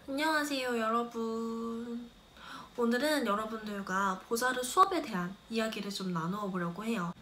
안녕하세요 여러분. 오늘은 여러분들과 보자르 수업에 대한 이야기를 좀 나누어 보려고 해요.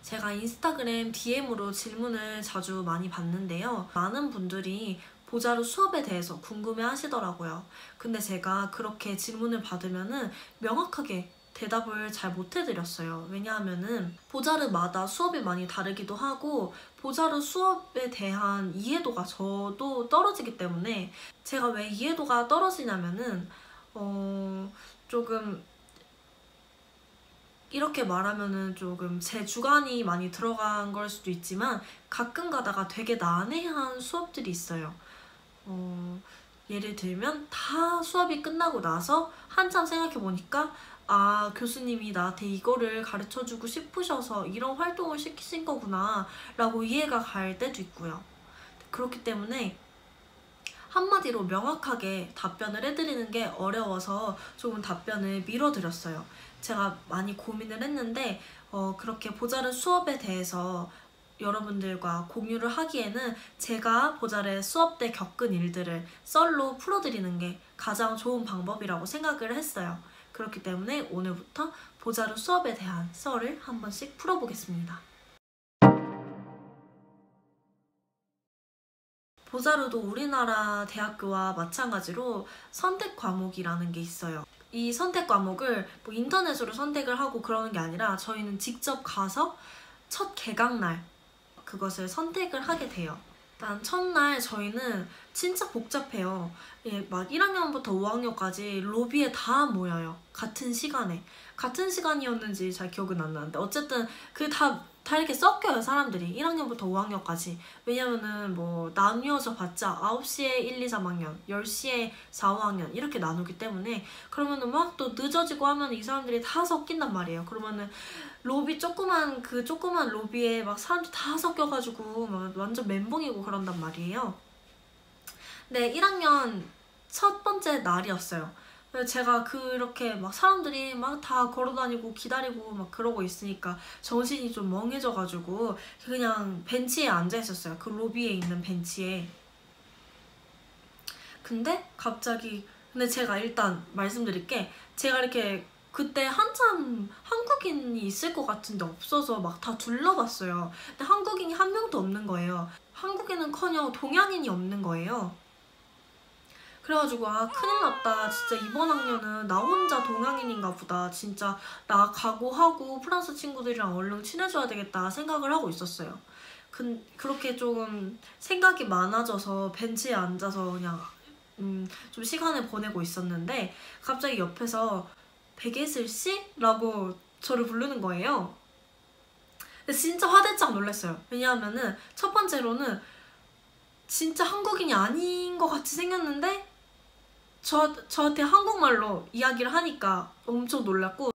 제가 인스타그램 DM으로 질문을 자주 많이 받는데요. 많은 분들이 보자르 수업에 대해서 궁금해 하시더라고요. 근데 제가 그렇게 질문을 받으면은 명확하게 대답을 잘 못 해드렸어요. 왜냐하면은 보자르마다 수업이 많이 다르기도 하고 보자르 수업에 대한 이해도가 저도 떨어지기 때문에 제가 왜 이해도가 떨어지냐면은 조금 이렇게 말하면은 조금 제 주관이 많이 들어간 걸 수도 있지만 가끔 가다가 되게 난해한 수업들이 있어요. 예를 들면 다 수업이 끝나고 나서 한참 생각해보니까 아, 교수님이 나한테 이거를 가르쳐주고 싶으셔서 이런 활동을 시키신 거구나 라고 이해가 갈 때도 있고요. 그렇기 때문에 한마디로 명확하게 답변을 해드리는 게 어려워서 조금 답변을 미뤄드렸어요. 제가 많이 고민을 했는데 그렇게 보자르 수업에 대해서 여러분들과 공유를 하기에는 제가 보자르 수업 때 겪은 일들을 썰로 풀어드리는 게 가장 좋은 방법이라고 생각을 했어요. 그렇기 때문에 오늘부터 보자르 수업에 대한 썰을 한 번씩 풀어보겠습니다. 보자르도 우리나라 대학교와 마찬가지로 선택 과목이라는 게 있어요. 이 선택 과목을 뭐 인터넷으로 선택을 하고 그러는 게 아니라 저희는 직접 가서 첫 개강날 그것을 선택을 하게 돼요. 일단 첫날 저희는 진짜 복잡해요. 예, 막 1학년부터 5학년까지 로비에 다 모여요. 같은 시간에. 같은 시간이었는지 잘 기억은 안 나는데 어쨌든 그 다 이렇게 섞여요, 사람들이. 1학년부터 5학년까지. 왜냐면은 뭐 나뉘어서 봤자 9시에 1, 2, 3학년, 10시에 4, 5학년 이렇게 나누기 때문에 그러면은 막 또 늦어지고 하면 이 사람들이 다 섞인단 말이에요. 그러면은 로비 조그만 로비에 막 사람들 다 섞여가지고 막 완전 멘붕이고 그런단 말이에요. 네, 1학년 첫 번째 날이었어요. 제가 그렇게 막 사람들이 막 다 걸어다니고 기다리고 막 그러고 있으니까 정신이 좀 멍해져가지고 그냥 벤치에 앉아 있었어요. 그 로비에 있는 벤치에. 근데 제가 일단 말씀드릴게, 제가 이렇게 그때 한참 한국인이 있을 것 같은데 없어서 막 다 둘러봤어요. 근데 한국인이 한 명도 없는 거예요. 한국인은커녕 동양인이 없는 거예요. 그래가지고 아, 큰일 났다, 진짜 이번 학년은 나 혼자 동양인인가 보다, 진짜 나 각오하고 프랑스 친구들이랑 얼른 친해져야 되겠다 생각을 하고 있었어요. 그렇게 조금 생각이 많아져서 벤치에 앉아서 그냥 좀 시간을 보내고 있었는데 갑자기 옆에서 백예슬 씨? 라고 저를 부르는 거예요. 근데 진짜 화들짝 놀랐어요. 왜냐하면은 첫 번째로는 진짜 한국인이 아닌 것 같이 생겼는데 저한테 한국말로 이야기를 하니까 엄청 놀랐고,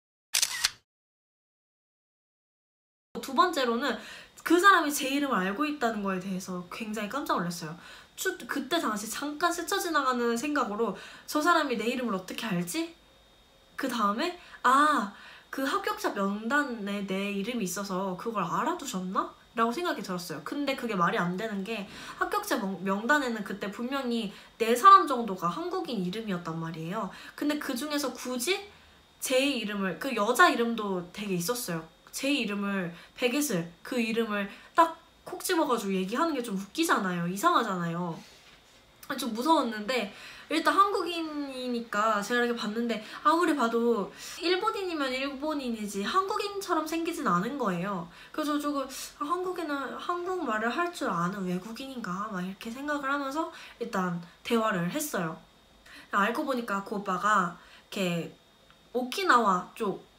두 번째로는 그 사람이 제 이름을 알고 있다는 거에 대해서 굉장히 깜짝 놀랐어요. 그때 당시 잠깐 스쳐 지나가는 생각으로 저 사람이 내 이름을 어떻게 알지? 그 다음에 아, 그 합격자 명단에 내 이름이 있어서 그걸 알아두셨나? 라고 생각이 들었어요. 근데 그게 말이 안 되는 게 합격자 명단에는 그때 분명히 4사람 정도가 한국인 이름이었단 말이에요. 근데 그 중에서 굳이 제 이름을, 그 여자 이름도 되게 있었어요. 제 이름을, 백예슬, 그 이름을 딱 콕 집어가지고 얘기하는 게 좀 웃기잖아요. 이상하잖아요. 좀 무서웠는데 일단 한국인이니까 제가 이렇게 봤는데 아무리 봐도 일본인이면 일본인이지 한국인처럼 생기진 않은 거예요. 그래서 조금 한국인은 한국말을 할 줄 아는 외국인인가 막 이렇게 생각을 하면서 일단 대화를 했어요. 알고 보니까 그 오빠가 이렇게 오키나와 쪽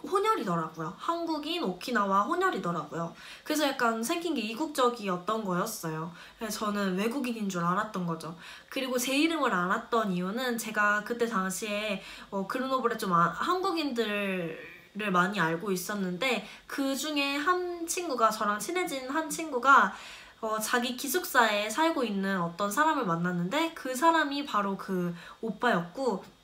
혼혈이더라고요. 한국인 오키나와 혼혈이더라고요. 그래서 약간 생긴 게 이국적이었던 거였어요. 그래서 저는 외국인인 줄 알았던 거죠. 그리고 제 이름을 알았던 이유는 제가 그때 당시에 그르노블에 좀 한국인들을 많이 알고 있었는데 그 중에 한 친구가, 저랑 친해진 한 친구가 자기 기숙사에 살고 있는 어떤 사람을 만났는데 그 사람이 바로 그 오빠였고,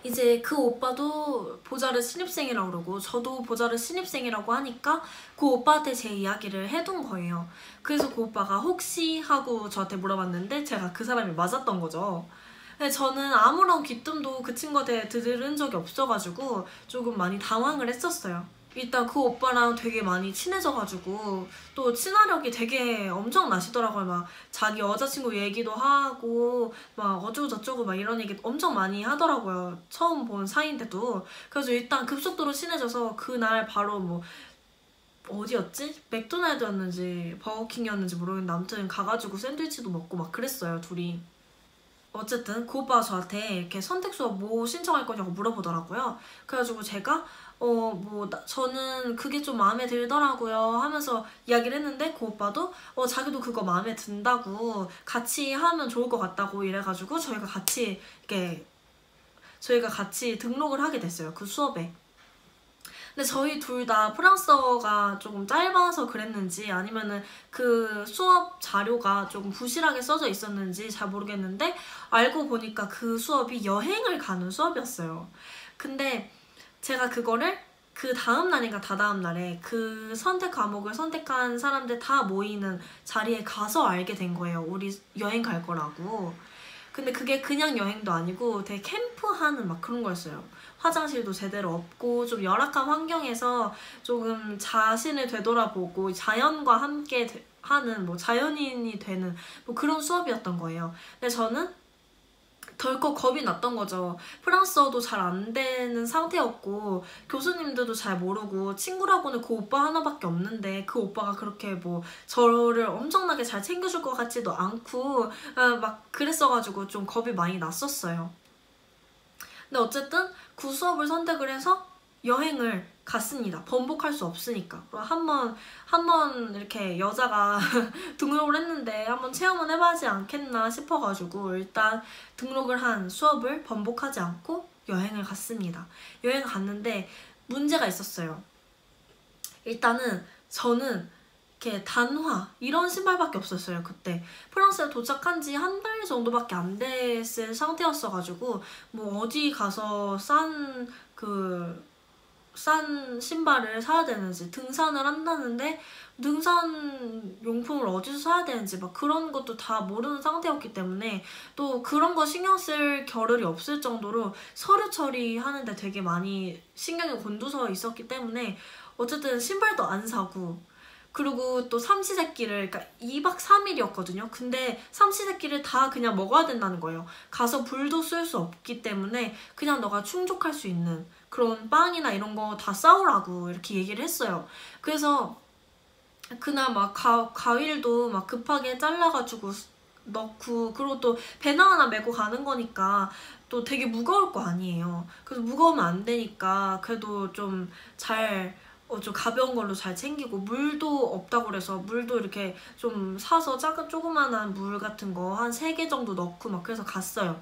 이제 그 오빠도 보자르 신입생이라고 그러고 저도 보자르 신입생이라고 하니까 그 오빠한테 제 이야기를 해둔 거예요. 그래서 그 오빠가 혹시 하고 저한테 물어봤는데 제가 그 사람이 맞았던 거죠. 근데 저는 아무런 귀뜸도 그 친구한테 들은 적이 없어가지고 조금 많이 당황을 했었어요. 일단 그 오빠랑 되게 많이 친해져가지고 또 친화력이 되게 엄청 나시더라고요. 막 자기 여자친구 얘기도 하고 막 어쩌고 저쩌고 막 이런 얘기 엄청 많이 하더라고요. 처음 본 사이인데도. 그래서 일단 급속도로 친해져서 그날 바로 뭐 어디였지? 맥도날드였는지 버거킹이었는지 모르겠는데 아무튼 가가지고 샌드위치도 먹고 막 그랬어요, 둘이. 어쨌든 그 오빠가 저한테 이렇게 선택 수업 뭐 신청할 거냐고 물어보더라고요. 그래가지고 제가 저는 그게 좀 마음에 들더라고요 하면서 이야기를 했는데 그 오빠도 자기도 그거 마음에 든다고 같이 하면 좋을 것 같다고 이래가지고 저희가 같이 등록을 하게 됐어요, 그 수업에. 근데 저희 둘 다 프랑스어가 조금 짧아서 그랬는지 아니면은 그 수업 자료가 조금 부실하게 써져 있었는지 잘 모르겠는데 알고 보니까 그 수업이 여행을 가는 수업이었어요. 근데 제가 그거를 그 다음 날인가 다다음 날에 그 선택 과목을 선택한 사람들 다 모이는 자리에 가서 알게 된 거예요. 우리 여행 갈 거라고. 근데 그게 그냥 여행도 아니고 되게 캠프하는 막 그런 거였어요. 화장실도 제대로 없고 좀 열악한 환경에서 조금 자신을 되돌아보고 자연과 함께 하는 뭐 자연인이 되는 뭐 그런 수업이었던 거예요. 근데 저는 덜컥 겁이 났던 거죠. 프랑스어도 잘 안 되는 상태였고 교수님들도 잘 모르고 친구라고는 그 오빠 하나밖에 없는데 그 오빠가 그렇게 뭐 저를 엄청나게 잘 챙겨줄 것 같지도 않고 막 그랬어가지고 좀 겁이 많이 났었어요. 근데 어쨌든 그 수업을 선택을 해서 여행을 갔습니다. 번복할 수 없으니까. 한번 이렇게 여자가 등록을 했는데 한번 체험은 해봐야지 않겠나 싶어가지고 일단 등록을 한 수업을 번복하지 않고 여행을 갔습니다. 여행 갔는데 문제가 있었어요. 일단은 저는 이렇게 단화 이런 신발밖에 없었어요. 그때 프랑스에 도착한 지 한 달 정도밖에 안 됐을 상태였어가지고 뭐 어디 가서 싼 신발을 사야 되는지 등산을 한다는데 등산 용품을 어디서 사야 되는지 막 그런 것도 다 모르는 상태였기 때문에 또 그런 거 신경 쓸 겨를이 없을 정도로 서류 처리하는데 되게 많이 신경이 곤두서 있었기 때문에 어쨌든 신발도 안 사고 그리고 또 삼시세끼를 그러니까 2박 3일이었거든요. 근데 삼시세끼를 다 그냥 먹어야 된다는 거예요. 가서 불도 쓸 수 없기 때문에 그냥 너가 충족할 수 있는 그런 빵이나 이런 거 다 싸우라고 이렇게 얘기를 했어요. 그래서 그날 막 과일도 막 급하게 잘라가지고 넣고 그리고 또 배낭 하나 메고 가는 거니까 또 되게 무거울 거 아니에요. 그래서 무거우면 안 되니까 그래도 좀 가벼운 걸로 잘 챙기고 물도 없다고 그래서 물도 이렇게 좀 사서 조그만한 물 같은 거 한 3개 정도 넣고 막 그래서 갔어요.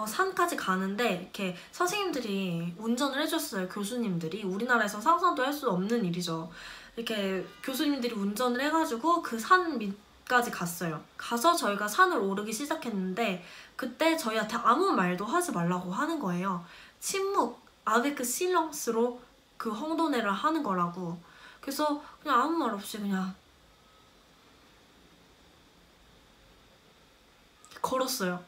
산까지 가는데 이렇게 선생님들이 운전을 해줬어요. 교수님들이. 우리나라에서 상상도 할 수 없는 일이죠. 이렇게 교수님들이 운전을 해가지고 그 산 밑까지 갔어요. 가서 저희가 산을 오르기 시작했는데 그때 저희한테 아무 말도 하지 말라고 하는 거예요. 침묵, 아베크 실렁스로 그 홍도네를 하는 거라고. 그래서 그냥 아무 말 없이 그냥 걸었어요.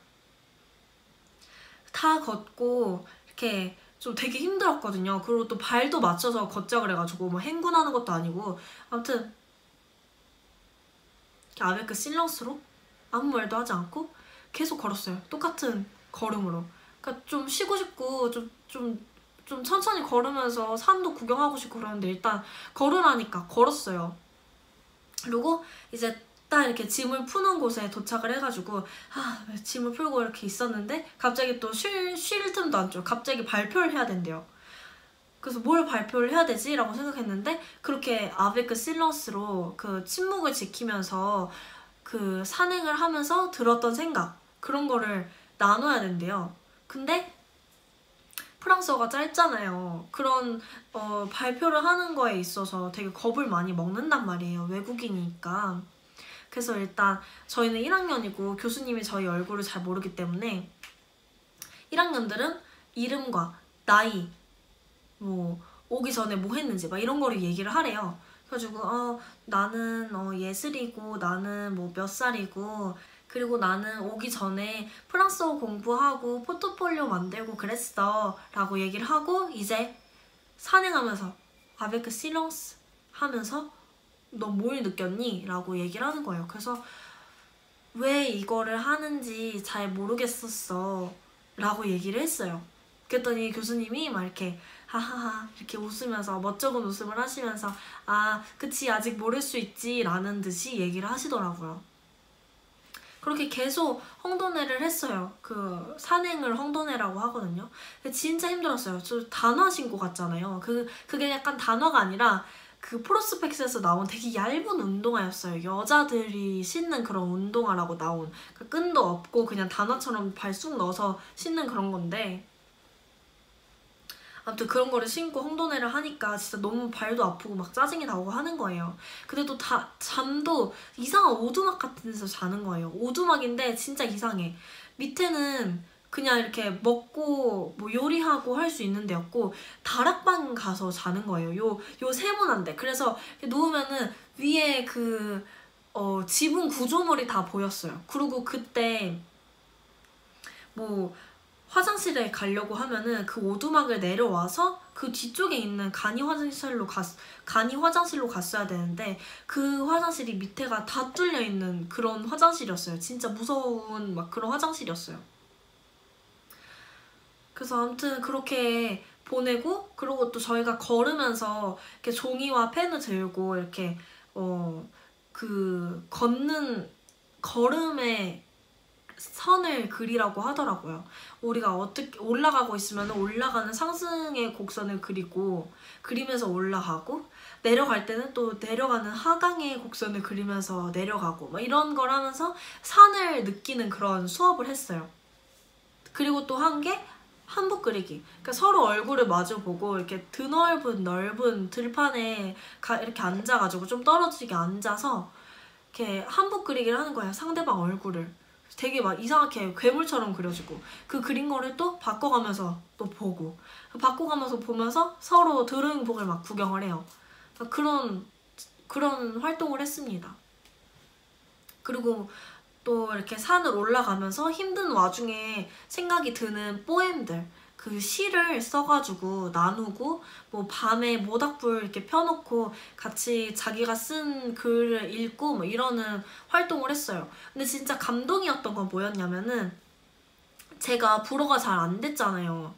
다 걷고 이렇게 좀 되게 힘들었거든요. 그리고 또 발도 맞춰서 걷자 그래가지고 뭐 행군하는 것도 아니고 아무튼 아베크 실렁스로 아무 말도 하지 않고 계속 걸었어요. 똑같은 걸음으로. 그러니까 좀 쉬고 싶고 좀 천천히 걸으면서 산도 구경하고 싶고 그러는데 일단 걸으라니까 걸었어요. 그리고 이제 딱 이렇게 짐을 푸는 곳에 도착을 해가지고 짐을 풀고 이렇게 있었는데 갑자기 또 쉴 틈도 안 줘. 갑자기 발표를 해야 된대요. 그래서 뭘 발표를 해야 되지? 라고 생각했는데 그렇게 아베크 실런스로 그 침묵을 지키면서 그 산행을 하면서 들었던 생각 그런 거를 나눠야 된대요. 근데 프랑스어가 짧잖아요. 그런 발표를 하는 거에 있어서 되게 겁을 많이 먹는단 말이에요. 외국인이니까. 그래서 일단 저희는 1학년이고 교수님이 저희 얼굴을 잘 모르기 때문에 1학년들은 이름과 나이 뭐 오기 전에 뭐 했는지 막 이런 거를 얘기를 하래요. 그래가지고 나는 예슬이고 나는 뭐 몇 살이고 그리고 나는 오기 전에 프랑스어 공부하고 포트폴리오 만들고 그랬어 라고 얘기를 하고 이제 산행하면서 avec silence 하면서 너 뭘 느꼈니? 라고 얘기를 하는 거예요. 그래서 왜 이거를 하는지 잘 모르겠었어 라고 얘기를 했어요. 그랬더니 교수님이 막 이렇게 하하하 이렇게 웃으면서 멋쩍은 웃음을 하시면서 아 그치 아직 모를 수 있지 라는 듯이 얘기를 하시더라고요. 그렇게 계속 헝도네를 했어요. 그 산행을 헝도네라고 하거든요. 진짜 힘들었어요. 저 단화 신고 갔잖아요. 그게 약간 단화가 아니라 그 프로스펙스에서 나온 되게 얇은 운동화였어요. 여자들이 신는 그런 운동화라고 나온 끈도 없고 그냥 단화처럼 발 쑥 넣어서 신는 그런 건데 아무튼 그런 거를 신고 헝도네를 하니까 진짜 너무 발도 아프고 막 짜증이 나고 하는 거예요. 근데 또 잠도 이상한 오두막 같은 데서 자는 거예요. 오두막인데 진짜 이상해. 밑에는 그냥 이렇게 먹고 뭐 요리하고 할 수 있는 데였고 다락방 가서 자는 거예요. 요 세모난데. 그래서 누우면은 위에 지붕 구조물이 다 보였어요. 그리고 그때 뭐 화장실에 가려고 하면은 그 오두막을 내려와서 그 뒤쪽에 있는 간이 화장실로 갔어야 되는데 그 화장실이 밑에가 다 뚫려 있는 그런 화장실이었어요. 진짜 무서운 막 그런 화장실이었어요. 그래서 아무튼 그렇게 보내고 그리고 또 저희가 걸으면서 이렇게 종이와 펜을 들고 이렇게 그 걷는 걸음에 선을 그리라고 하더라고요. 우리가 어떻게 올라가고 있으면 올라가는 상승의 곡선을 그리면서 올라가고 내려갈 때는 또 내려가는 하강의 곡선을 그리면서 내려가고 막 이런 걸 하면서 산을 느끼는 그런 수업을 했어요. 그리고 또 한 게 한복 그리기. 그러니까 서로 얼굴을 마주보고 이렇게 드넓은 넓은 들판에 이렇게 앉아가지고 좀 떨어지게 앉아서 이렇게 한복 그리기를 하는 거예요. 상대방 얼굴을. 되게 막 이상하게 괴물처럼 그려지고 그 그린 거를 또 바꿔가면서 또 보고 바꿔가면서 보면서 서로 드로잉북을 막 구경을 해요. 그런 활동을 했습니다. 그리고 또 이렇게 산을 올라가면서 힘든 와중에 생각이 드는 포엠들 그 시를 써가지고 나누고 뭐 밤에 모닥불 이렇게 펴놓고 같이 자기가 쓴 글을 읽고 뭐 이러는 활동을 했어요. 근데 진짜 감동이었던 건 뭐였냐면은 제가 불어가 잘 안 됐잖아요.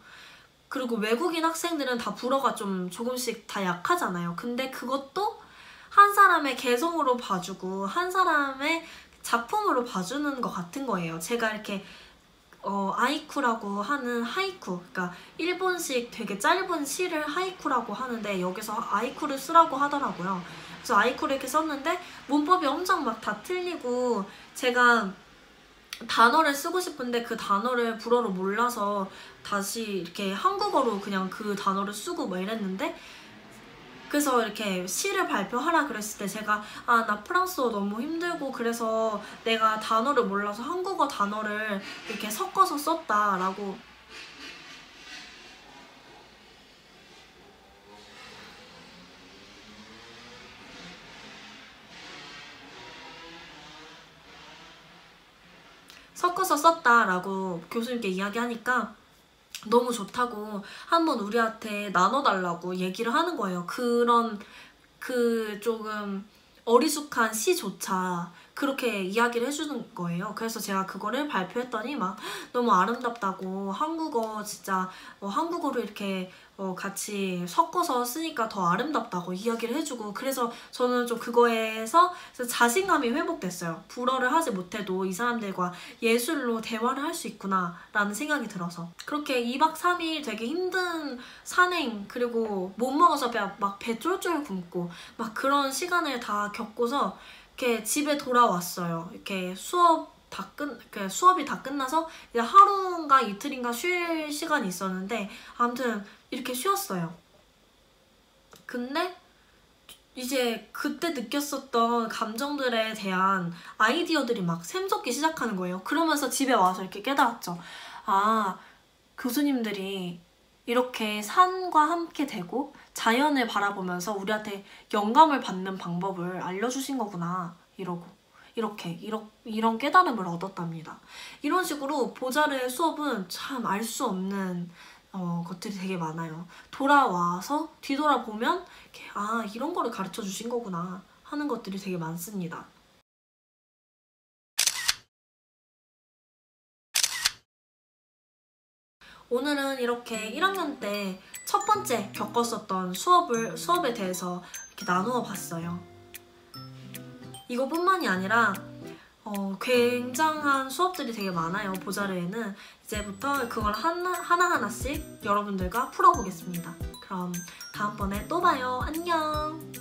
그리고 외국인 학생들은 다 불어가 좀 조금씩 다 약하잖아요. 근데 그것도 한 사람의 개성으로 봐주고 한 사람의 작품으로 봐주는 것 같은 거예요. 제가 이렇게 아이쿠라고 하는 하이쿠, 그러니까 일본식 되게 짧은 시를 하이쿠라고 하는데 여기서 아이쿠를 쓰라고 하더라고요. 그래서 아이쿠를 이렇게 썼는데 문법이 엄청 막 다 틀리고 제가 단어를 쓰고 싶은데 그 단어를 불어로 몰라서 다시 이렇게 한국어로 그냥 그 단어를 쓰고 막 이랬는데 그래서 이렇게 시를 발표하라 그랬을 때 제가 나 프랑스어 너무 힘들고 그래서 내가 단어를 몰라서 한국어 단어를 이렇게 섞어서 썼다라고 교수님께 이야기하니까 너무 좋다고 한번 우리한테 나눠달라고 얘기를 하는 거예요. 그런 조금 어리숙한 시조차 그렇게 이야기를 해주는 거예요. 그래서 제가 그거를 발표했더니 막 너무 아름답다고 한국어 진짜 한국어로 이렇게 같이 섞어서 쓰니까 더 아름답다고 이야기를 해주고 그래서 저는 좀 그거에서 자신감이 회복됐어요. 불어를 하지 못해도 이 사람들과 예술로 대화를 할 수 있구나 라는 생각이 들어서 그렇게 2박 3일 되게 힘든 산행 그리고 못 먹어서 막 배 쫄쫄 굶고 막 그런 시간을 다 겪고서 이렇게 집에 돌아왔어요. 이렇게 수업이 다 끝나서 이제 하루인가 이틀인가 쉴 시간이 있었는데 아무튼 이렇게 쉬었어요. 근데 이제 그때 느꼈었던 감정들에 대한 아이디어들이 막 샘솟기 시작하는 거예요. 그러면서 집에 와서 이렇게 깨달았죠. 교수님들이 이렇게 산과 함께 되고 자연을 바라보면서 우리한테 영감을 받는 방법을 알려주신 거구나 이러고 이런 깨달음을 얻었답니다. 이런 식으로 보자르의 수업은 참 알 수 없는 것들이 되게 많아요. 돌아와서 뒤돌아보면 아, 이런 거를 가르쳐 주신 거구나 하는 것들이 되게 많습니다. 오늘은 이렇게 1학년 때 첫 번째 겪었었던 수업에 대해서 이렇게 나누어 봤어요. 이거뿐만이 아니라 굉장한 수업들이 되게 많아요. 보자르에는. 이제부터 그걸 하나하나씩 여러분들과 풀어보겠습니다. 그럼 다음번에 또 봐요. 안녕.